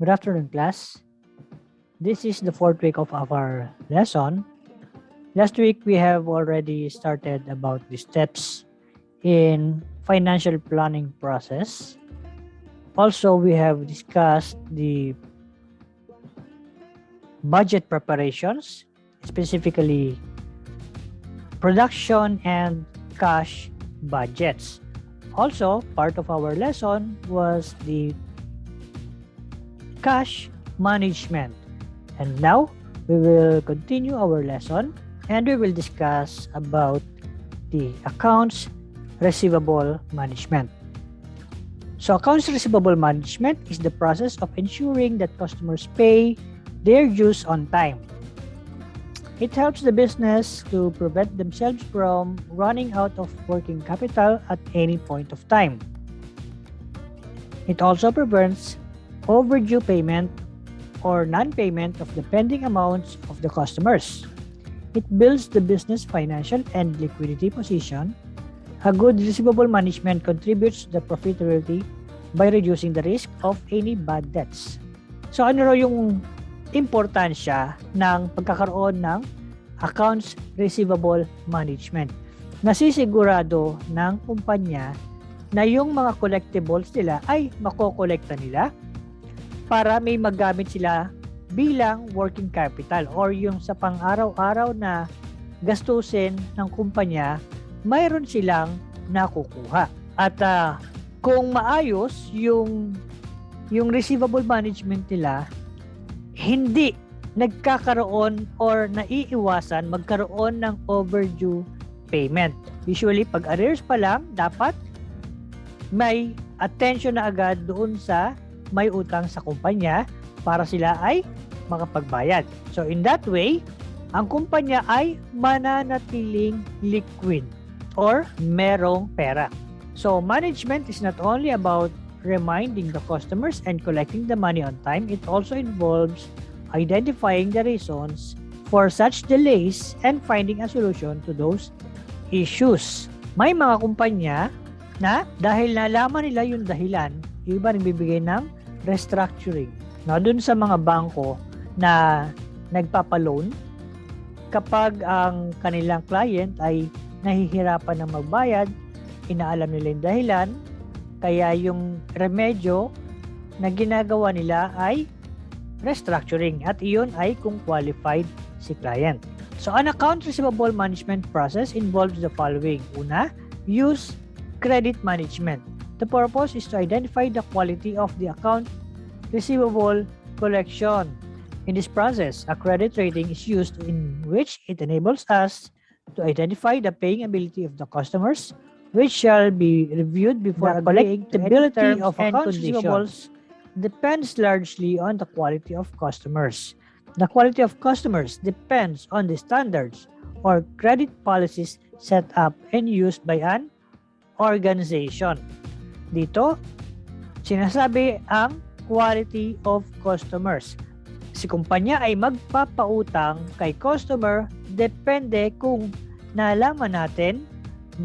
Good afternoon, class. This is the fourth week of our lesson. Last week, we have already started about the steps in financial planning process. Also, we have discussed the budget preparations, specifically production and cash budgets. Also, part of our lesson was the cash management. And now, we will continue our lesson and we will discuss about the accounts receivable management. So, accounts receivable management is the process of ensuring that customers pay their dues on time. It helps the business to prevent themselves from running out of working capital at any point of time. It also prevents overdue payment or non-payment of the pending amounts of the customers. It builds the business financial and liquidity position. A good receivable management contributes to the profitability by reducing the risk of any bad debts. So ano raw yung importansya ng pagkakaroon ng accounts receivable management? Nasisigurado ng kumpanya na yung mga collectibles nila ay makokolekta nila para may magamit sila bilang working capital or yung sa pang-araw-araw na gastusin ng kumpanya, mayroon silang nakukuha. At kung maayos yung receivable management nila, hindi nagkakaroon or naiiwasan magkaroon ng overdue payment. Usually, pag arrears pa lang, dapat may attention na agad doon sa may utang sa kumpanya para sila ay makapagbayad. So in that way, ang kumpanya ay mananatiling liquid or merong pera. So management is not only about reminding the customers and collecting the money on time, it also involves identifying the reasons for such delays and finding a solution to those issues. May mga kumpanya na dahil nalaman nila yung dahilan, yung iba nagbibigay ng restructuring. Na dun sa mga bangko na nagpapaloan, kapag ang kanilang client ay nahihirapan na magbayad, inaalam nila yung dahilan, kaya yung remedyo na ginagawa nila ay restructuring at iyon ay kung qualified si client. So an account receivable management process involves the following. Una, use credit management. The purpose is to identify the quality of the account receivable collection. In this process, a credit rating is used in which it enables us to identify the paying ability of the customers, which shall be reviewed before the collectibility of accounts receivables depends largely on the quality of customers. The quality of customers depends on the standards or credit policies set up and used by an organization. Dito, sinasabi ang quality of customers. Si kumpanya ay magpapautang kay customer depende kung nalaman natin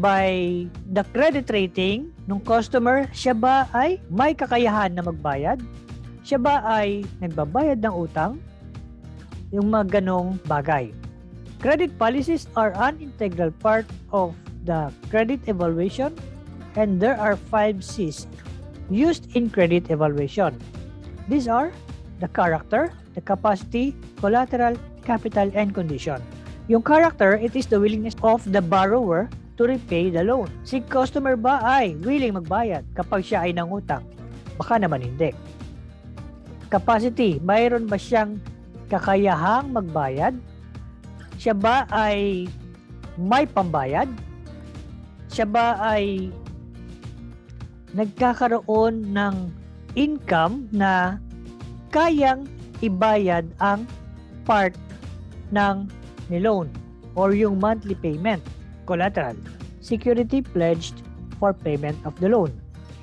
by the credit rating ng customer, siya ba ay may kakayahan na magbayad? Siya ba ay nagbabayad ng utang? Yung mga ganong bagay. Credit policies are an integral part of the credit evaluation and there are 5 C's used in credit evaluation. These are the character, the capacity, collateral, capital, and condition. Yung character, it is the willingness of the borrower to repay the loan. Si customer ba ay willing magbayad kapag siya ay nangutang? Baka naman hindi. Capacity, mayroon ba siyang kakayahang magbayad? Siya ba ay may pambayad? Siya ba ay nagkakaroon ng income na kayang ibayad ang part ng niloan or yung monthly payment? Collateral, security pledged for payment of the loan.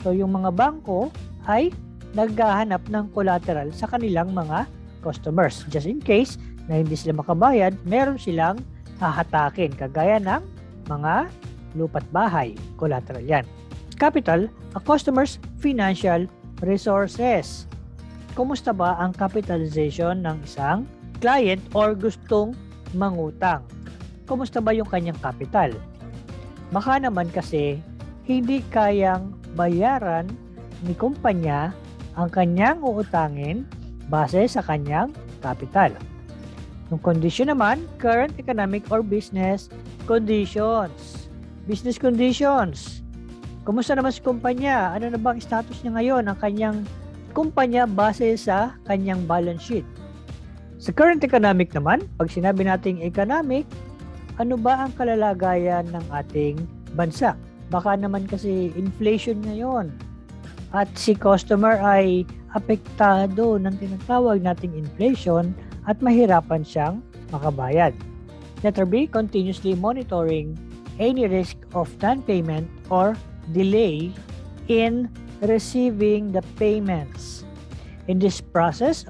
So yung mga bangko ay naghahanap ng collateral sa kanilang mga customers. Just in case na hindi sila makabayad, meron silang hahatakin kagaya ng mga lupa't bahay. Collateral yan. Capital, a customer's financial resources. kumusta ba ang capitalization ng isang client or gustong mangutang? Kumusta ba yung kanyang capital? Baka naman kasi hindi kayang bayaran ni kumpanya ang kanyang uutangin base sa kanyang capital. Yung condition naman, current economic or business conditions. Business conditions. Kumusta naman si kumpanya? Ano na bang status niya ngayon ang kanyang kumpanya base sa kanyang balance sheet? Sa current economic naman, pag sinabi nating economic, ano ba ang kalalagayan ng ating bansa? Baka naman kasi inflation ngayon at si customer ay apektado ng tinatawag nating inflation at mahirapan siyang makabayad. Letter B, continuously monitoring any risk of non-payment or delay in receiving the payments. In this process,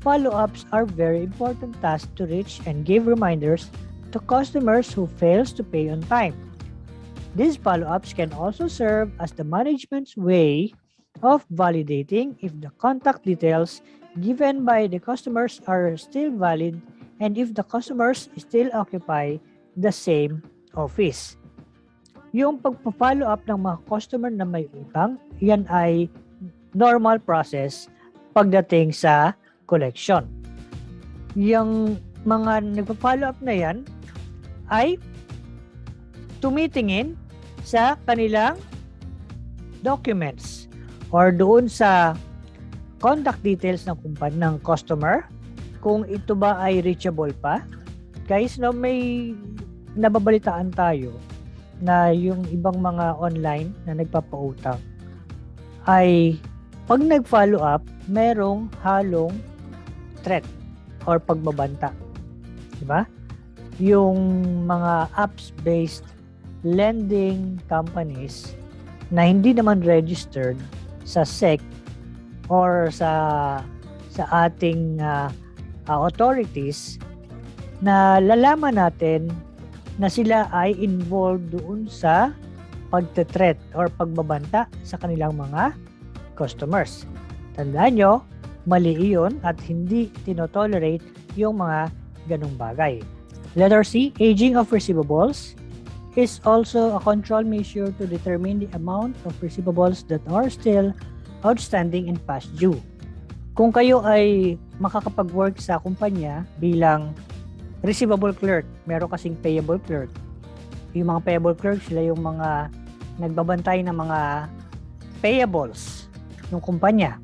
follow-ups are very important tasks to reach and give reminders to customers who fails to pay on time. These follow-ups can also serve as the management's way of validating if the contact details given by the customers are still valid and if the customers still occupy the same office. Yung pagpa-follow up ng mga customer na may utang, yan ay normal process pagdating sa collection. Yung mga nagpa-follow up na yan ay tumitingin sa kanilang documents or doon sa contact details ng ng customer kung ito ba ay reachable pa. Guys, no, may nababalitaan tayo na yung ibang mga online na nagpapautang ay pag nag-follow up, merong halong threat or pagbabanta. Diba? Yung mga apps-based lending companies na hindi naman registered sa SEC or sa ating authorities na lalaman natin na sila ay involved doon sa pagte-threat or pagbabanta sa kanilang mga customers. Tandaan nyo, mali iyon at hindi tinotolerate yung mga ganong bagay. Letter C, aging of receivables is also a control measure to determine the amount of receivables that are still outstanding and past due. Kung kayo ay makakapag-work sa kumpanya bilang receivable clerk, meron kasing payable clerk. Yung mga payable clerk, sila yung mga nagbabantay ng mga payables ng kumpanya.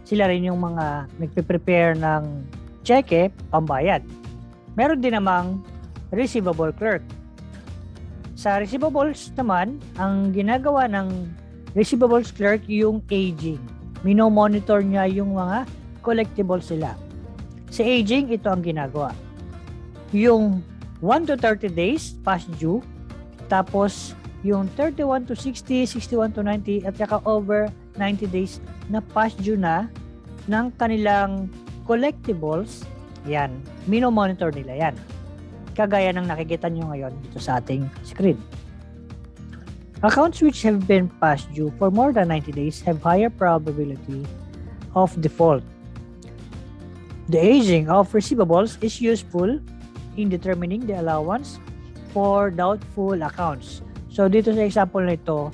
Sila rin yung mga nagpe-prepare ng cheque, pambayad. Meron din namang receivable clerk. Sa receivables naman, ang ginagawa ng receivables clerk yung aging. Minomonitor niya yung mga collectibles sila. Sa aging, ito ang ginagawa. Yung 1 to 30 days past due, tapos yung 31 to 60, 61 to 90, at saka over 90 days na past due na ng kanilang collectibles, yan, minomonitor nila yan. Kagaya ng nakikita nyo ngayon dito sa ating screen. Accounts which have been past due for more than 90 days have higher probability of default. The aging of receivables is useful in determining the allowance for doubtful accounts. So dito sa example na ito,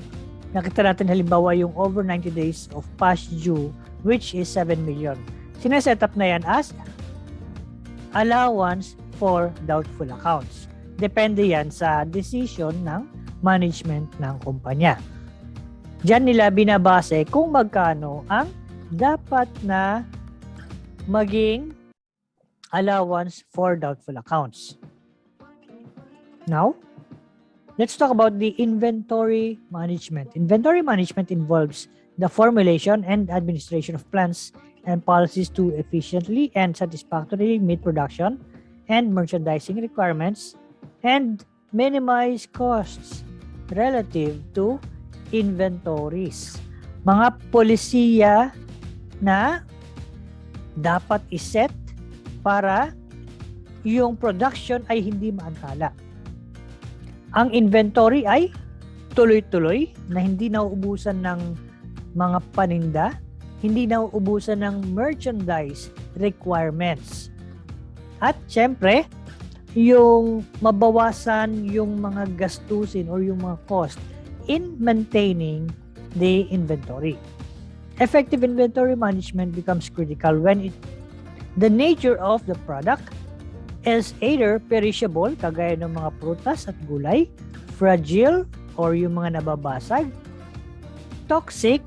nakita natin halimbawa yung over 90 days of past due which is 7 million. Sineset up na yan as allowance for doubtful accounts. Depende yan sa decision ng management ng kumpanya. Diyan nila binabase kung magkano ang dapat na maging allowance for doubtful accounts. Now, let's talk about the inventory management. Inventory management involves the formulation and administration of plans and policies to efficiently and satisfactorily meet production and merchandising requirements and minimize costs relative to inventories. Mga polisiya na dapat iset para yung production ay hindi maantala. Ang inventory ay tuloy-tuloy na hindi nauubusan ng mga paninda hindi nauubusan ng merchandise requirements. At syempre, yung mabawasan yung mga gastusin or yung mga cost in maintaining the inventory. Effective inventory management becomes critical when the nature of the product is either perishable, kagaya ng mga prutas at gulay, fragile, or yung mga nababasag, toxic,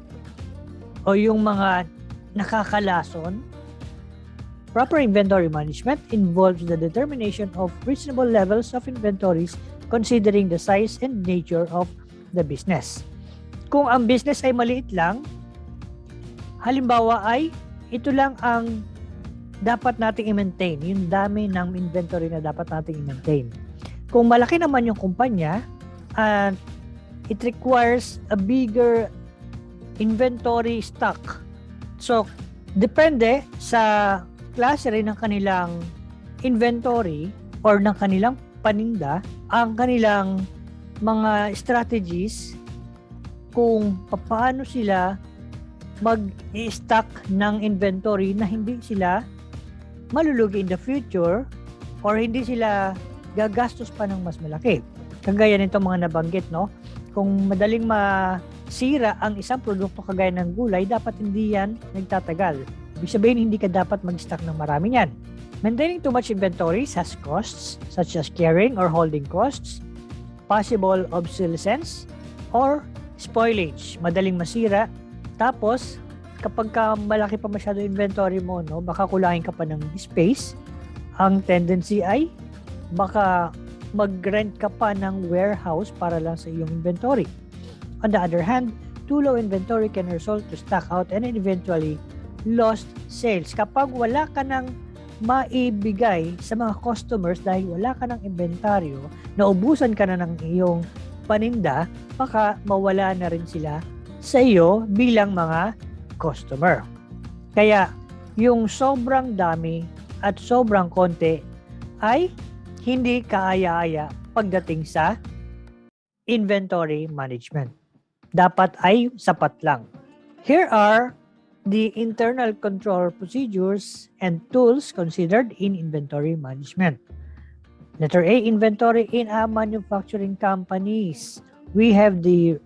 o yung mga nakakalason. Proper inventory management involves the determination of reasonable levels of inventories considering the size and nature of the business. Kung ang business ay maliit lang, halimbawa ay ito lang ang dapat nating i-maintain, yung dami ng inventory na dapat nating i-maintain. Kung malaki naman yung kumpanya and it requires a bigger inventory stock. So, depende sa klase rin ng kanilang inventory or ng kanilang paninda, ang kanilang mga strategies kung paano sila mag-i-stock ng inventory na hindi sila malulugi in the future or hindi sila gagastos pa ng mas malaki. Kagaya nito mga nabanggit, no? Kung madaling masira ang isang produkto kagaya ng gulay, dapat hindi yan nagtatagal. Ibig sabihin, hindi ka dapat mag-stock ng marami yan. Maintaining too much inventories has costs such as carrying or holding costs, possible obsolescence, or spoilage. Madaling masira. Tapos, kapag malaki pa masyado inventory mo, no, baka kulangin ka pa ng space. Ang tendency ay baka mag-rent ka pa ng warehouse para lang sa iyong inventory. On the other hand, too low inventory can result to stock out and eventually lost sales. Kapag wala ka ng maibigay sa mga customers dahil wala ka ng inventaryo, naubusan ka na ng iyong paninda, baka mawala na rin sila sa iyo bilang mga customer. Kaya yung sobrang dami at sobrang konti ay hindi kaaya-aya pagdating sa inventory management. Dapat ay sapat lang. Here are the internal control procedures and tools considered in inventory management. Letter A, inventory in a manufacturing companies. We have the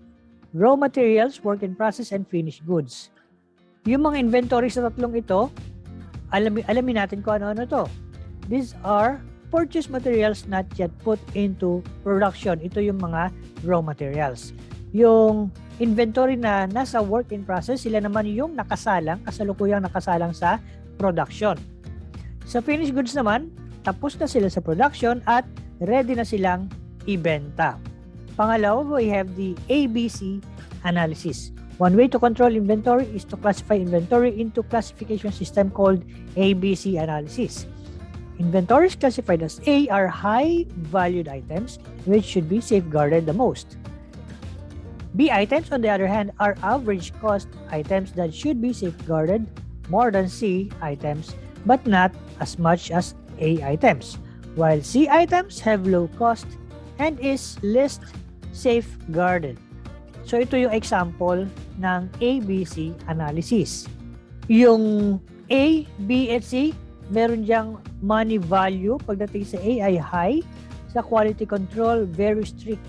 raw materials, work in process, and finished goods. Yung mga inventory sa tatlong ito, alamin natin kung ano-ano to. These are purchase materials not yet put into production. Ito yung mga raw materials. Yung inventory na nasa work in process, sila naman yung kasalukuyang nakasalang sa production. Sa finished goods naman, tapos na sila sa production at ready na silang ibenta. Pangalawa, we have the ABC analysis. One way to control inventory is to classify inventory into classification system called ABC analysis. Inventories classified as A are high-valued items which should be safeguarded the most. B items, on the other hand, are average cost items that should be safeguarded more than C items but not as much as A items, while C items have low cost and is least safeguarded. So ito yung example ng ABC analysis. Yung A, B, at C, meron diyang money value. Pagdating sa A ay high. Sa quality control, very strict.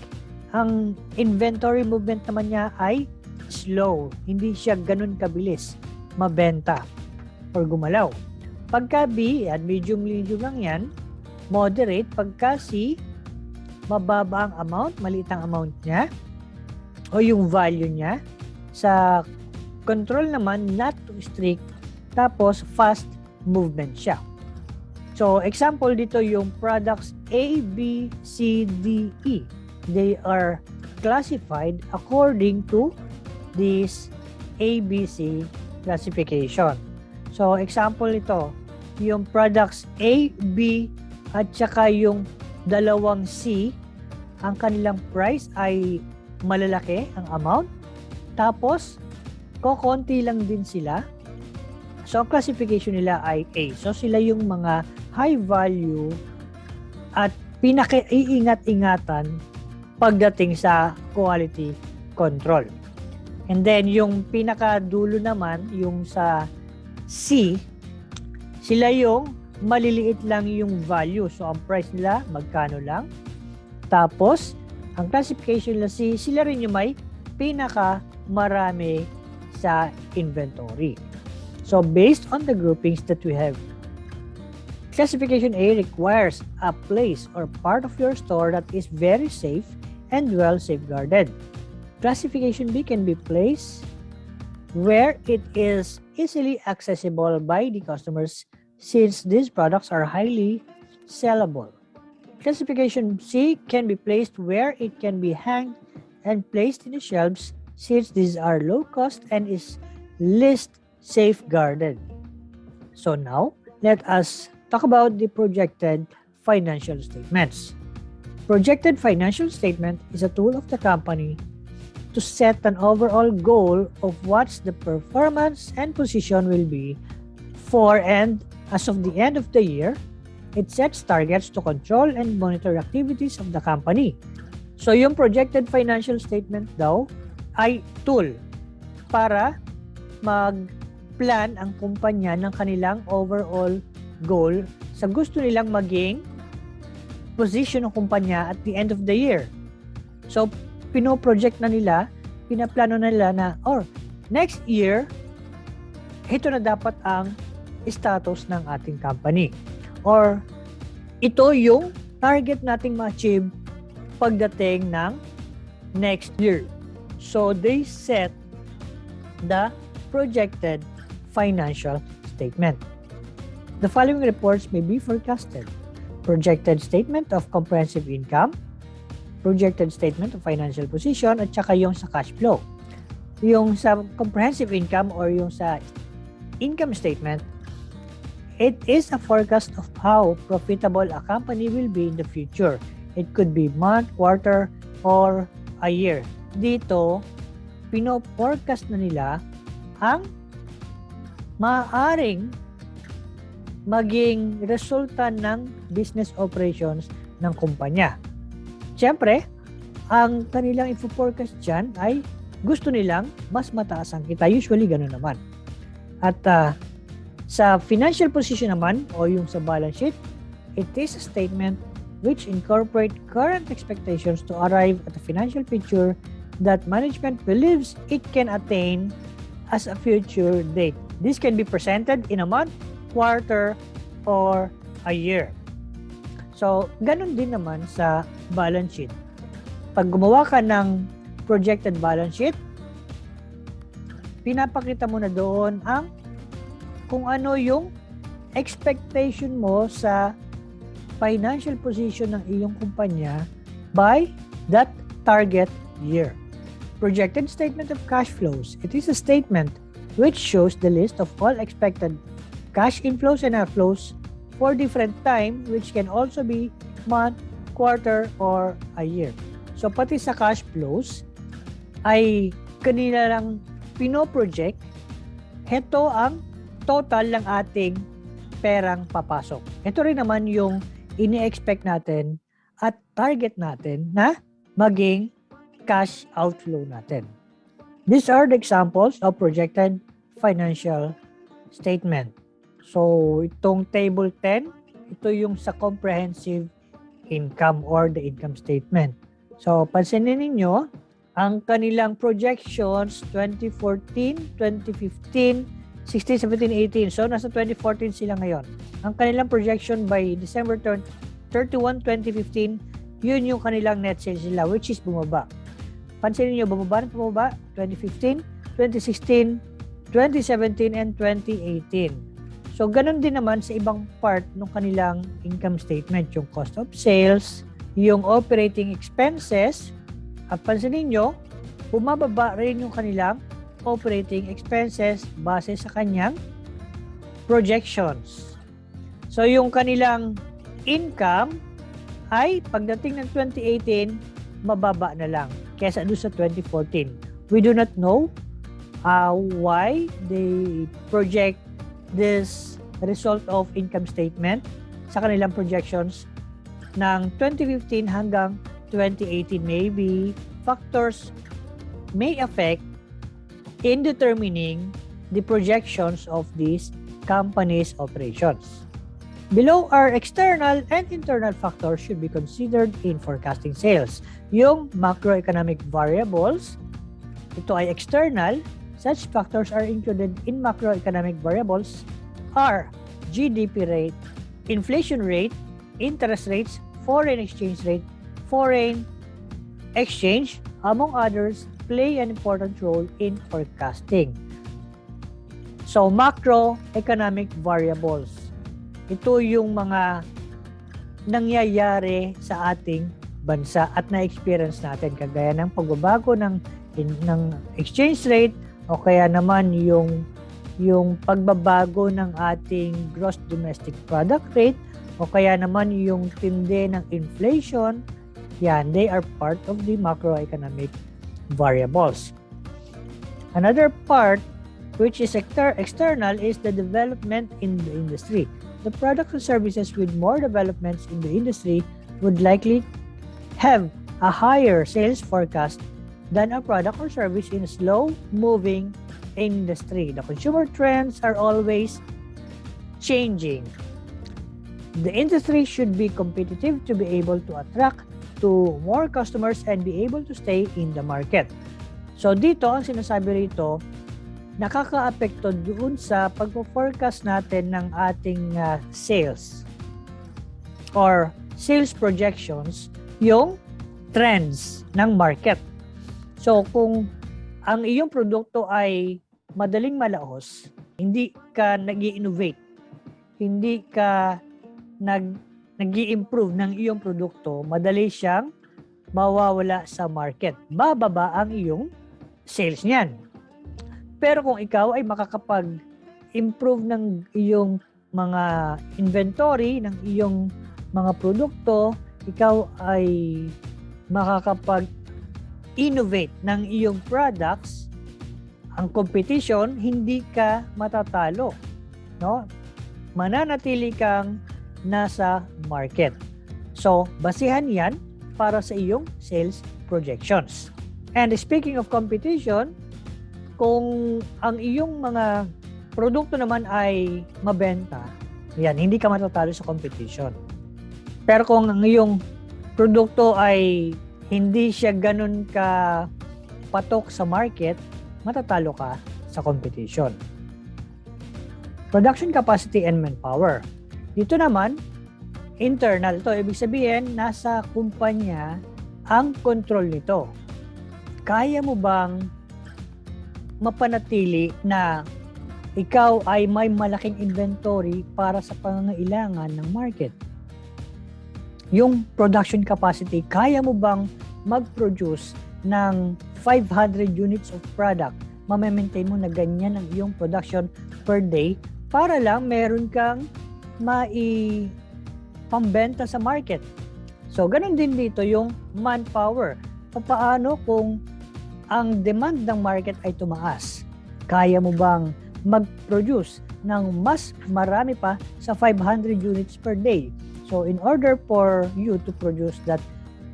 Ang inventory movement naman niya ay slow. Hindi siya ganun kabilis mabenta or gumalaw. Pagka B, at medium lang yan, moderate. Pagka C, mababa ang amount, maliit ang amount niya o yung value niya. Sa control naman, not too strict, tapos fast movement siya. So, example dito yung products A, B, C, D, E. They are classified according to this ABC classification. So, example ito, yung products A, B, at saka yung dalawang C, ang kanilang price ay malalaki ang amount. Tapos, kokonti lang din sila. So, ang classification nila ay A. So, sila yung mga high value at pinaka-iingat-ingatan pagdating sa quality control. And then, yung pinakadulo naman, yung sa C, sila yung maliliit lang yung value. So, ang price nila, magkano lang. Tapos, ang classification nila C, sila rin yung may pinakamarami sa inventory. So, based on the groupings that we have, classification A requires a place or part of your store that is very safe and well safeguarded. Classification B can be placed where it is easily accessible by the customers since these products are highly sellable. Classification C can be placed where it can be hanged and placed in the shelves since these are low cost and is least safeguarded. So now, let us talk about the projected financial statements. Projected financial statement is a tool of the company to set an overall goal of what's the performance and position will be for and as of the end of the year. It sets targets to control and monitor activities of the company. So yung projected financial statement daw ay tool para mag-plan ang kumpanya ng kanilang overall goal sa gusto nilang maging position ng kumpanya at the end of the year. So pino-project na nila, pinaplano na nila na, next year, ito na dapat ang status ng ating company. Or, ito yung target nating ma-achieve pagdating ng next year. So, they set the projected financial statement. The following reports may be forecasted. Projected statement of comprehensive income, projected statement of financial position, at saka yung sa cash flow. Yung sa comprehensive income or yung sa income statement, it is a forecast of how profitable a company will be in the future. It could be month, quarter, or a year. Dito, pino-forecast na nila ang maaaring maging resulta ng business operations ng kumpanya. Siyempre, ang kanilang info-forecast dyan ay gusto nilang mas mataas ang kita. Usually, gano'n naman. At sa financial position naman o yung sa balance sheet, it is a statement which incorporate current expectations to arrive at a financial picture that management believes it can attain as a future date. This can be presented in a month, quarter, or a year. So, ganun din naman sa balance sheet. Pag gumawa ka ng projected balance sheet, pinapakita mo na doon ang kung ano yung expectation mo sa financial position ng iyong kumpanya by that target year. Projected statement of cash flows. It is a statement which shows the list of all expected cash inflows and outflows for different time, which can also be month, quarter, or a year. So, pati sa cash flows, ay kanina lang pinoproject, heto ang total ng ating perang papasok. Ito rin naman yung ini-expect natin at target natin na maging cash outflow natin. These are the examples of projected financial statement. So, itong table 10, ito yung sa comprehensive income or the income statement. So, pansinin ninyo, ang kanilang projections 2014, 2015, 16, 17, 18. So, nasa 2014 sila ngayon. Ang kanilang projection by December 31, 2015, yun yung kanilang net sales nila, which is bumaba. Pansinin nyo, bumaba na bumaba, 2015, 2016, 2017, and 2018. So, ganun din naman sa ibang part ng kanilang income statement, yung cost of sales, yung operating expenses, at pansinin nyo, bumababa rin yung kanilang operating expenses base sa kanyang projections. So, yung kanilang income ay pagdating ng 2018, mababa na lang kesa doon sa 2014. We do not know why they project this result of income statement sa kanilang projections ng 2015 hanggang 2018. Maybe factors may affect in determining the projections of these companies' operations. Below are external and internal factors should be considered in forecasting sales. Yung macroeconomic variables, ito ay external. Such factors are included in macroeconomic variables are GDP rate, inflation rate, interest rates, foreign exchange rate, foreign exchange, among others, play an important role in forecasting. So, macroeconomic variables. Ito yung mga nangyayari sa ating bansa at na-experience natin, kagaya ng pagbabago ng exchange rate o kaya naman yung pagbabago ng ating gross domestic product rate o kaya naman yung tindi ng inflation. Yan, they are part of the macroeconomic variables. Another part which is external is the development in the industry. The products and services with more developments in the industry would likely have a higher sales forecast than a product or service in a slow-moving industry. The consumer trends are always changing. The industry should be competitive to be able to attract to more customers and be able to stay in the market. So dito, ang sinasabi rito, nakaka-apekto doon sa pagpo-forecast natin ng ating sales or sales projections, yung trends ng market. So kung ang iyong produkto ay madaling malaos, hindi ka nag-i-innovate, hindi ka nag-i-improve ng iyong produkto, madali siyang mawawala sa market. Bababa ang iyong sales niyan. Pero kung ikaw ay makakapag-improve ng iyong mga inventory, ng iyong mga produkto, ikaw ay makakapag-innovate ng iyong products, ang competition, hindi ka matatalo. No? Mananatili kang nasa market. So, basihan yan para sa iyong sales projections. And speaking of competition, kung ang iyong mga produkto naman ay mabenta, yan, hindi ka matatalo sa competition. Pero kung ang iyong produkto ay hindi siya ganun ka patok sa market, matatalo ka sa competition. Production capacity and manpower. Dito naman, internal ito. Ibig sabihin, nasa kumpanya ang control nito. Kaya mo bang mapanatili na ikaw ay may malaking inventory para sa pangangailangan ng market? Yung production capacity, kaya mo bang mag-produce ng 500 units of product? Mamaintain mo na ganyan ang iyong production per day para lang meron kang pambenta sa market. So, ganun din dito yung manpower. Paano kung ang demand ng market ay tumaas? Kaya mo bang mag-produce ng mas marami pa sa 500 units per day? So, in order for you to produce that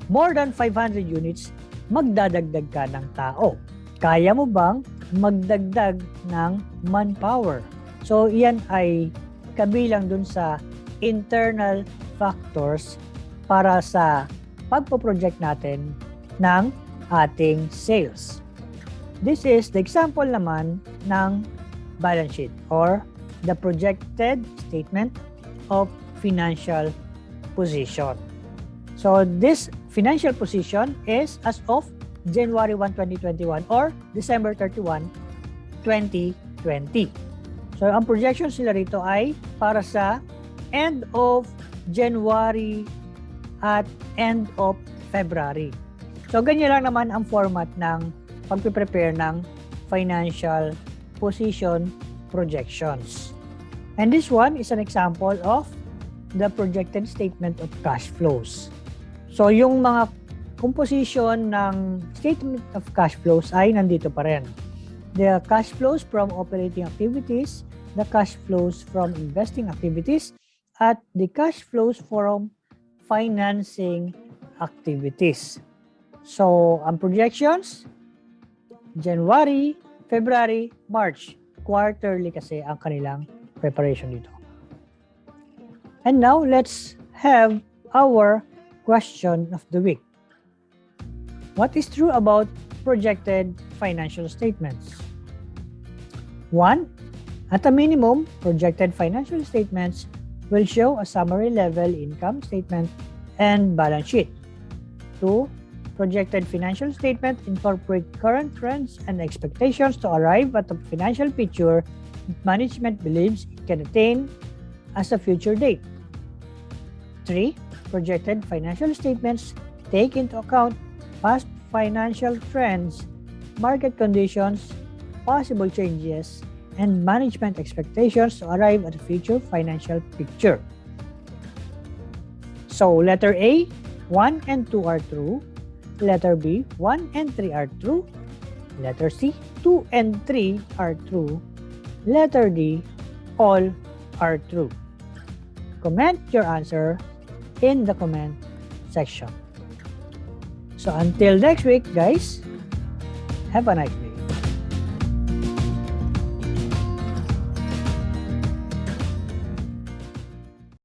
more than 500 units, magdadagdag ka ng tao. Kaya mo bang magdagdag ng manpower? So, iyan ay kabilang dun sa internal factors para sa pagpo-project natin ng ating sales. This is the example naman ng balance sheet or the projected statement of financial position. So this financial position is as of January 1, 2021 or December 31, 2020. So ang projections nila rito ay para sa end of January at end of February. So ganyan lang naman ang format ng pagpe-prepare ng financial position projections. And this one is an example of the projected statement of cash flows. So yung mga composition ng statement of cash flows ay nandito pa rin. The cash flows from operating activities, the cash flows from investing activities, at the cash flows from financing activities. So, ang projections, January February, March. Quarterly kasi ang kanilang preparation dito. And now, let's have our question of the week. What is true about projected financial statements? 1. At a minimum, projected financial statements will show a summary level income statement and balance sheet. 2. Projected financial statements incorporate current trends and expectations to arrive at a financial picture that management believes it can attain as a future date. 3. Projected financial statements take into account past financial trends, market conditions, possible changes, and management expectations to arrive at a future financial picture. So, letter A, 1 and 2 are true. Letter B, 1 and 3 are true. Letter C, 2 and 3 are true. Letter D, all are true. Comment your answer in the comment section. So until next week, guys, have a nice day.